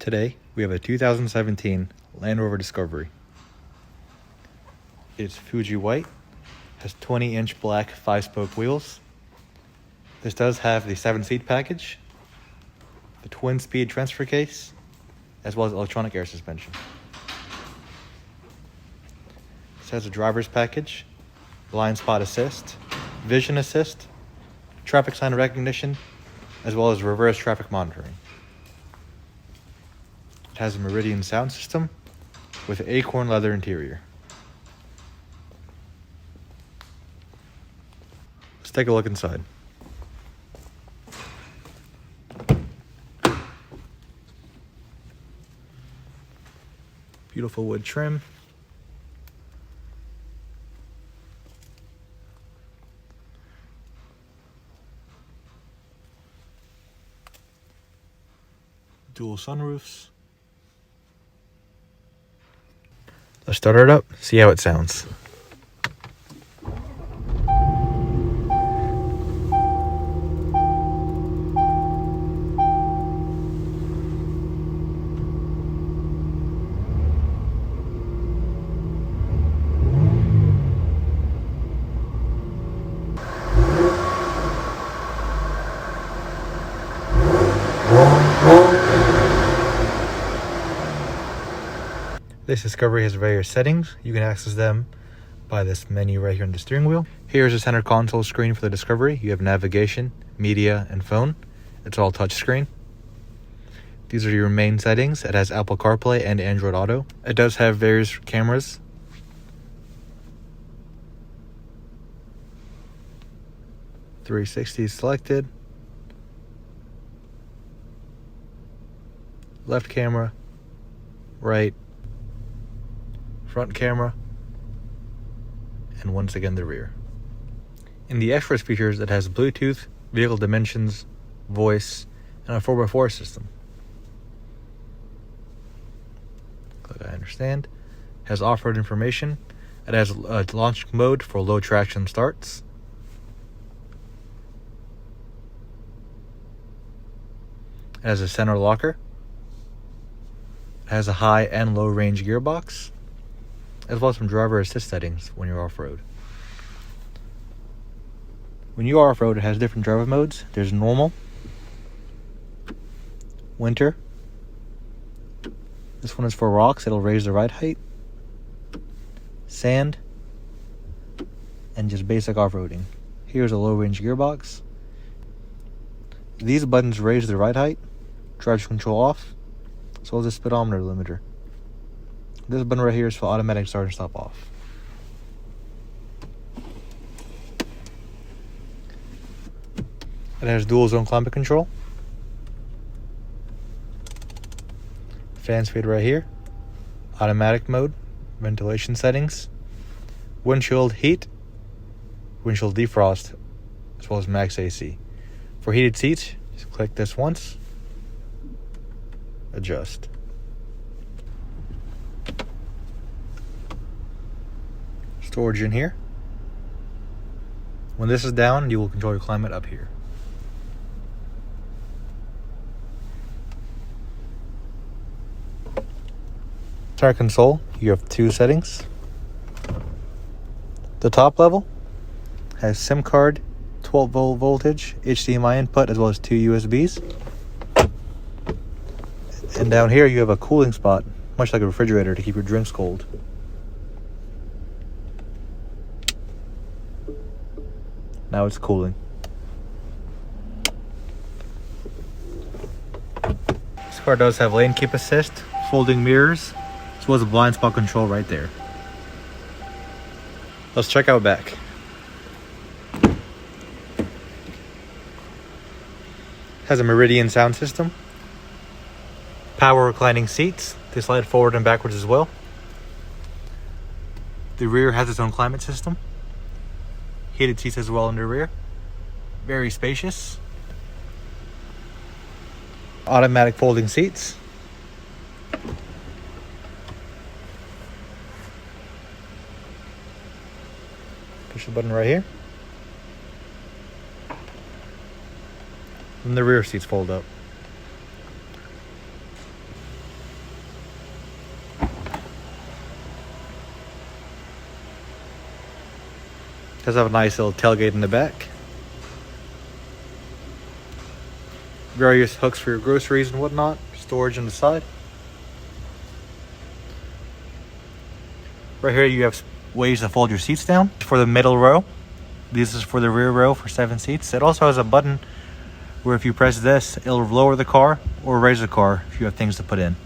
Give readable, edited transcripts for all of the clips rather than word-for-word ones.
Today, we have a 2017 Land Rover Discovery. It's Fuji white, has 20-inch black 5-spoke wheels. This does have the 7-seat package, the twin-speed transfer case, as well as electronic air suspension. This has a driver's package, blind spot assist, vision assist, traffic sign recognition, as well as reverse traffic monitoring. It has a Meridian sound system with an acorn leather interior. Let's take a look inside. Beautiful wood trim. Dual sunroofs. Let's start it up, see how it sounds. This Discovery has various settings. You can access them by this menu right here on the steering wheel. Here's the center console screen for the Discovery. You have navigation, media, and phone. It's all touchscreen. These are your main settings. It has Apple CarPlay and Android Auto. It does have various cameras. .360 selected. Left camera, right, front camera, and once again the rear. In the extras features, it has Bluetooth, vehicle dimensions, voice, and a 4x4 system. Click I understand. It has off-road information. It has a launch mode for low traction starts. It has a center locker. It has a high and low range gearbox, as well as some driver assist settings when you're off-road. When you are off-road, it has different driver modes. There's normal, winter. This one is for rocks. It'll raise the ride height, sand, and just basic off-roading. Here's a low range gearbox. These buttons raise the ride height, traction control off, as well as the speedometer limiter. This button right here is for automatic start and stop off. It has dual zone climate control. Fan speed right here. Automatic mode. Ventilation settings. Windshield heat. Windshield defrost. As well as max AC. For heated seats, just click this once. Adjust. Storage in here. When this is down, you will control your climate up here. Center console, you have two settings. The top level has SIM card, 12 volt voltage, HDMI input, as well as two USBs. And down here you have a cooling spot, much like a refrigerator, to keep your drinks cold. Now it's cooling. This car does have lane keep assist, folding mirrors, as well as a blind spot control right there. Let's check out back. Has a Meridian sound system. Power reclining seats. They slide forward and backwards as well. The rear has its own climate system. Heated seats as well in the rear. Very spacious. Automatic folding seats. Push the button right here. And the rear seats fold up. Does have a nice little tailgate in the back. Various hooks for your groceries and whatnot. Storage on the side. Right here you have ways to fold your seats down. For the middle row. This is for the rear row for 7 seats. It also has a button where if you press this, it'll lower the car or raise the car if you have things to put in.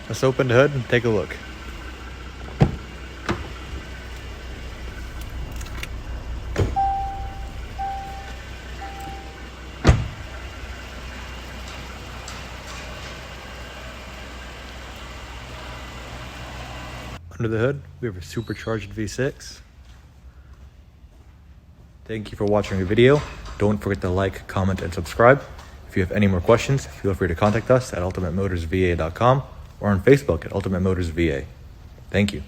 Let's open the hood and take a look. Under the hood, we have a supercharged V6. Thank you for watching the video. Don't forget to like, comment, and subscribe. If you have any more questions, feel free to contact us at ultimatemotorsva.com or on Facebook at Ultimate Motors VA. Thank you.